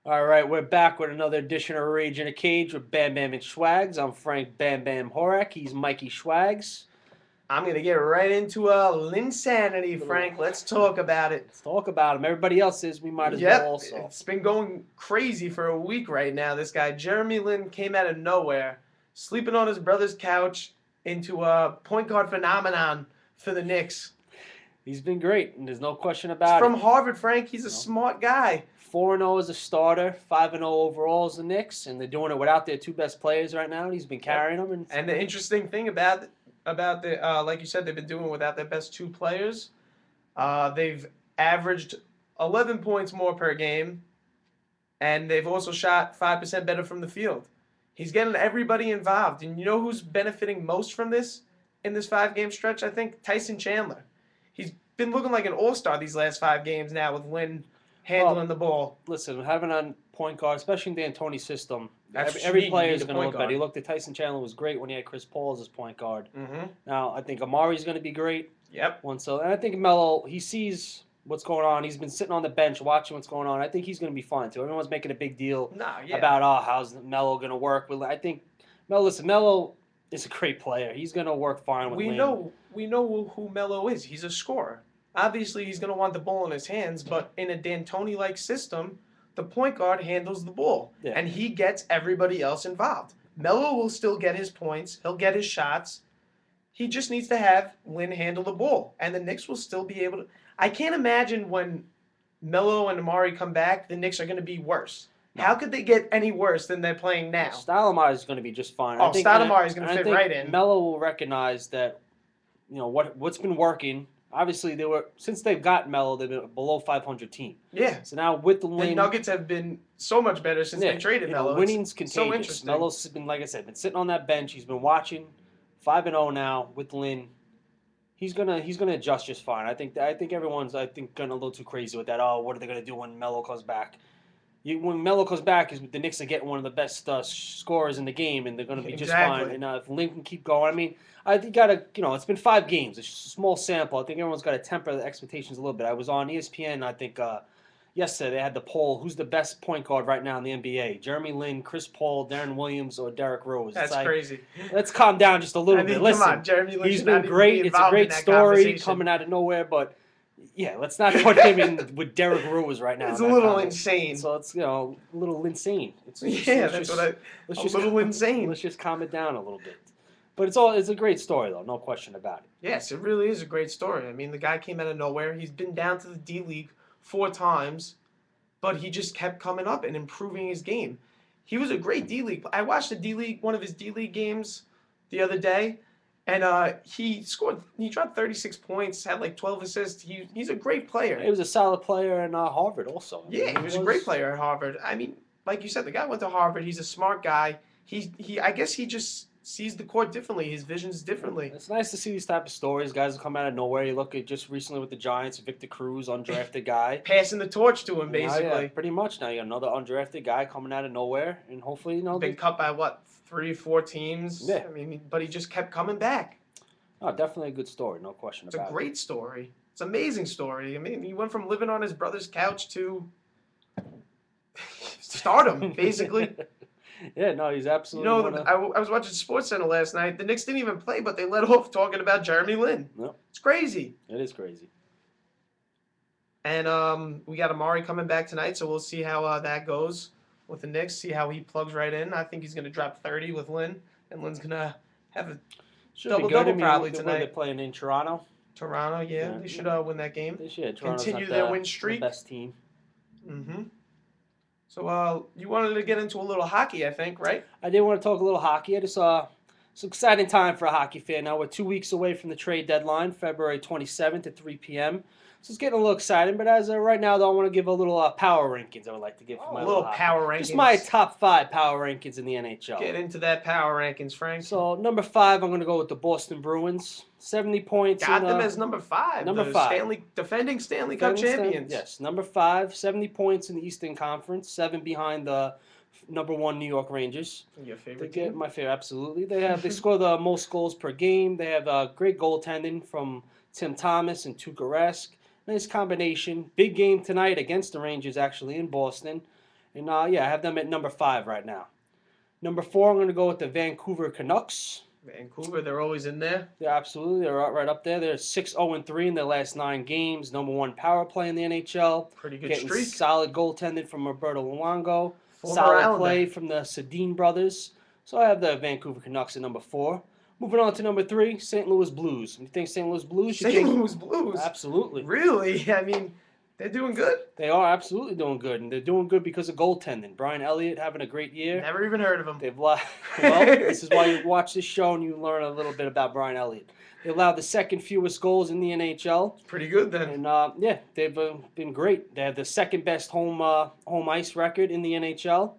All right, we're back with another edition of Rage in a Cage with Bam Bam and Schwaggs. I'm Frank Bam Bam Horak. He's Mikey Schwaggs. I'm gonna get right into LINSANITY, Little, Frank. Let's talk about it. let's talk about him. Everybody else is. We might as well Yep, also. it's been going crazy for a week right now. This guy Jeremy Lin came out of nowhere, sleeping on his brother's couch into a point guard phenomenon for the Knicks. He's been great, and there's no question He's about it. from Harvard, Frank. He's a You know, smart guy. 4-0 as a starter, 5-0 overall as the Knicks, and they're doing it without their two best players right now. And he's been Yep. carrying them. And And the interesting thing about the like you said, they've been doing it without their best two players. They've averaged 11 points more per game, and they've also shot 5% better from the field. He's getting everybody involved. And you know who's benefiting most from this in this 5 game stretch? I think Tyson Chandler. He's been looking like an all-star these last 5 games now with Lynn handling the ball. listen, having a point guard, especially in the D'Antoni's system, That's what you every need. You player need is a going to point look better. guard. You looked at Tyson Chandler was great when he had Chris Paul as his point guard. Mm-hmm. Now I think Amari's going to be great. Yep. And I think Melo, he sees what's going on. He's been sitting on the bench watching what's going on. I think he's going to be fine too. Everyone's making a big deal Nah, yeah. about how's Melo going to work. I think Melo is a great player. He's going to work fine with we Lane. know we know who Melo is. He's a scorer. Obviously, he's going to want the ball in his hands, but in a D'Antoni-like system, the point guard handles the ball, Yeah. and he gets everybody else involved. Melo will still get his points. He'll get his shots. He just needs to have Lynn handle the ball, and the Knicks will still be able to. I can't imagine when Melo and Amari come back, the Knicks are going to be worse. No. How could they get any worse than they're playing now? Stoudemire is going to be just fine. Oh, Stoudemire is going to and I fit think right in. Melo will recognize that, what's been working. Obviously, since they've got Melo, they've been a below 500 team. Yeah. So now with the The Lane, Nuggets have been so much better since they traded Melo. winning's It's contagious. so interesting. Melo's been, like I said, been sitting on that bench. He's been watching, 5-0 now with Lynn. He's gonna adjust just fine. I think everyone's going a little too crazy with that. Oh, what are they gonna do when Melo comes back? When Melo comes back, the Knicks are getting one of the best scorers in the game, and they're going to be just fine. Exactly. And if Lynn can keep going, I mean, I think it's been 5 games. It's just a small sample. I think everyone's got to temper the expectations a little bit. I was on ESPN, I think, yesterday. They had the poll: who's the best point guard right now in the NBA? Jeremy Lin, Chris Paul, Darren Williams, or Derrick Rose? That's crazy. Let's calm down just a little I mean, bit. Listen, come on, Jeremy Lin he's should been not even great. be It's a involved in great that story conversation. coming out of nowhere, but yeah, let's not put him in with Derrick Rose right now. It's in a that little comment. insane. So it's a little insane. Yeah, that's what I. Let's A just little insane. Let's just calm it down a little bit. But it's a great story though, no question about it. Yes, it really is a great story. I mean, the guy came out of nowhere. He's been down to the D League 4 times, but he just kept coming up and improving his game. He was a great D League. I watched one of his D League games the other day, and he scored. He dropped 36 points, had like 12 assists. He's a great player. He was a solid player in Harvard also. Yeah, he was a great player at Harvard. I mean, like you said, the guy went to Harvard. He's a smart guy. I guess he just sees the court differently. His vision's differently. It's nice to see these type of stories. Guys come out of nowhere. You look at just recently with the Giants, Victor Cruz, undrafted guy. Passing the torch to him, Now, yeah, basically. pretty much. Now you got another undrafted guy coming out of nowhere, and hopefully, Been cut by what, 3, 4 teams? Yeah. I mean, but he just kept coming back. Oh, definitely a good story, no question It's a about it. great story. It's an amazing story. I mean, he went from living on his brother's couch to stardom, basically. Yeah, no, he's You absolutely. know, I was watching SportsCenter last night. The Knicks didn't even play, but they let off talking about Jeremy Lin. No. It's crazy. It is crazy. And we got Amari coming back tonight, so we'll see how that goes with the Knicks. See how he plugs right in. I think he's going to drop 30 with Lin, and Lin's going to have a Should double be good. double probably They're tonight. playing in Toronto. Toronto. Yeah, Yeah. they should win that game. They should. Toronto's Continue not their the- win streak. The best team. Mm-hmm. So you wanted to get into a little hockey, I think, right? I did want to talk a little hockey. I just it's an exciting time for a hockey fan. Now we're 2 weeks away from the trade deadline, February 27th at 3 p.m. So it's getting a little exciting. But as of right now, though, I want to give a little power rankings. I would like to give for my A little hockey. power rankings. Just my top 5 power rankings in the NHL. Get into that power rankings, Frank. So number 5, I'm going to go with the Boston Bruins. 70 points. Got them as number 5. number the 5. Defending Stanley Cup champions. Yes, number 5, 70 points in the Eastern Conference, 7 behind the number 1 New York Rangers. Your They favorite get team? my favorite, absolutely. They score the most goals per game. They have great goaltending from Tim Thomas and Tuukka Rask. Nice combination. Big game tonight against the Rangers, actually, in Boston. And yeah, I have them at number 5 right now. Number 4, I'm going to go with the Vancouver Canucks. Vancouver, they're always in there. They're right up there. They're 6-0-3 in their last 9 games. Number 1 power play in the NHL. Pretty good Getting streak. solid goaltending from Roberto Luongo. Former Solid Islander. play from the Sedin brothers. So I have the Vancouver Canucks at number 4. Moving on to number 3, St. Louis Blues. You think St. Louis Blues? St. Louis Blues? Absolutely. Really? I mean, they're doing good. They are absolutely doing good, and they're doing good because of goaltending. Brian Elliott having a great year. Never even heard of him. Well, this is why you watch this show and you learn a little bit about Brian Elliott. They allowed the second fewest goals in the NHL. Pretty good then. And yeah, they've been great. They have the second best home ice record in the NHL.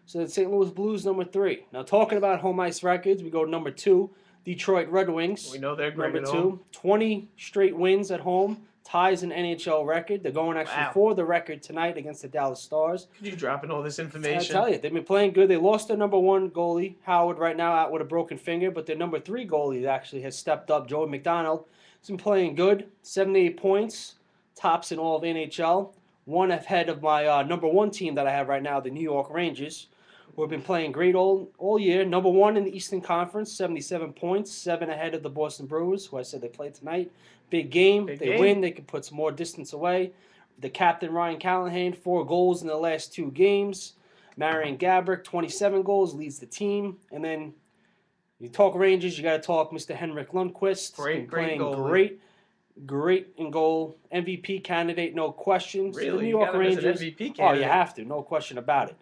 So the St. Louis Blues, number 3. Now, talking about home ice records, we go to number 2, Detroit Red Wings. We know they're great Number at 2, home. 20 straight wins at home, ties an NHL record. They're going actually for the record tonight against the Dallas Stars. You dropping all this information? I tell you, they've been playing good. They lost their number 1 goalie, Howard, right now out with a broken finger, but their number 3 goalie actually has stepped up, Joey McDonald. He's been playing good, 78 points, tops in all of NHL. One ahead of my number 1 team that I have right now, the New York Rangers, who have been playing great all year. Number 1 in the Eastern Conference, 77 points, 7 ahead of the Boston Bruins, who I said they play tonight. Big game. They win. They can put some more distance away. The captain, Ryan Callahan, 4 goals in the last 2 games. Marian Gaborik, 27 goals, leads the team. And then you talk Rangers, you got to talk Mr. Henrik Lundqvist. Great goal. Great in goal. MVP candidate, no questions. Really? The New York Rangers. MVP candidate? Oh, you have to. No question about it.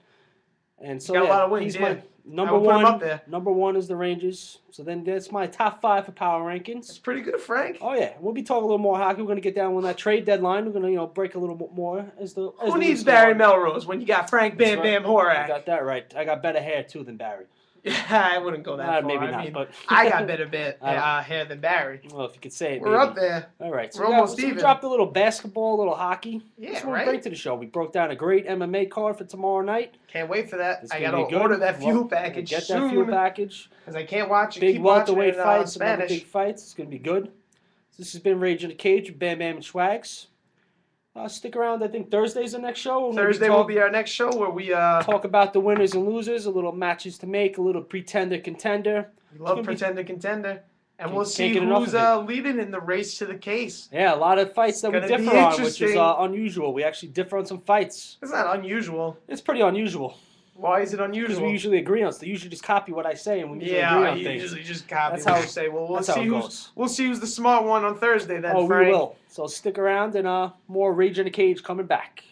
And so, got a lot of wins, he's my number I will put him 1. up there. Number 1 is the Rangers. So then that's my top 5 for power rankings. It's pretty good, Frank. Oh yeah, we'll be talking a little more hockey. We're gonna get down on that trade deadline. We're gonna break a little bit more as the. Who needs Barry Melrose when you got Frank Bam Bam You Horak? got that right. I got better hair too than Barry. I wouldn't go that far. Maybe not, I mean, but I got better hair than Barry. Well, if you could say it. We're maybe. up there. All right, so We're almost even. We dropped a little basketball, a little hockey. Yeah, Just right. Bring to the show. We broke down a great MMA card for tomorrow night. Can't wait for that. It's I gonna gotta be good. order that fuel package Get soon. that fuel package. Because I can't watch it. Big keep watching welterweight it in fights, some other Spanish. big fights. It's gonna be good. So this has been Rage in the Cage with BamBam Schwaggs. Stick around. I think Thursday's the next show. Thursday will be our next show where we talk about the winners and losers, a little matches to make, a little pretender contender. We love pretender contender. And we'll see get enough who's of leading in the race to the case. Yeah, a lot of fights that we gonna be differ on, which is interesting. unusual. We actually differ on some fights. It's not unusual. It's pretty unusual. Why is it Because unusual? we usually agree on stuff. They usually just copy what I say, and we usually agree Yeah, on you things. usually just copy That's what how- you say. Well, that's how it goes. We'll see who's the smart one on Thursday then, Oh, Frank. we will. So stick around, and more Rage in the Cage coming back.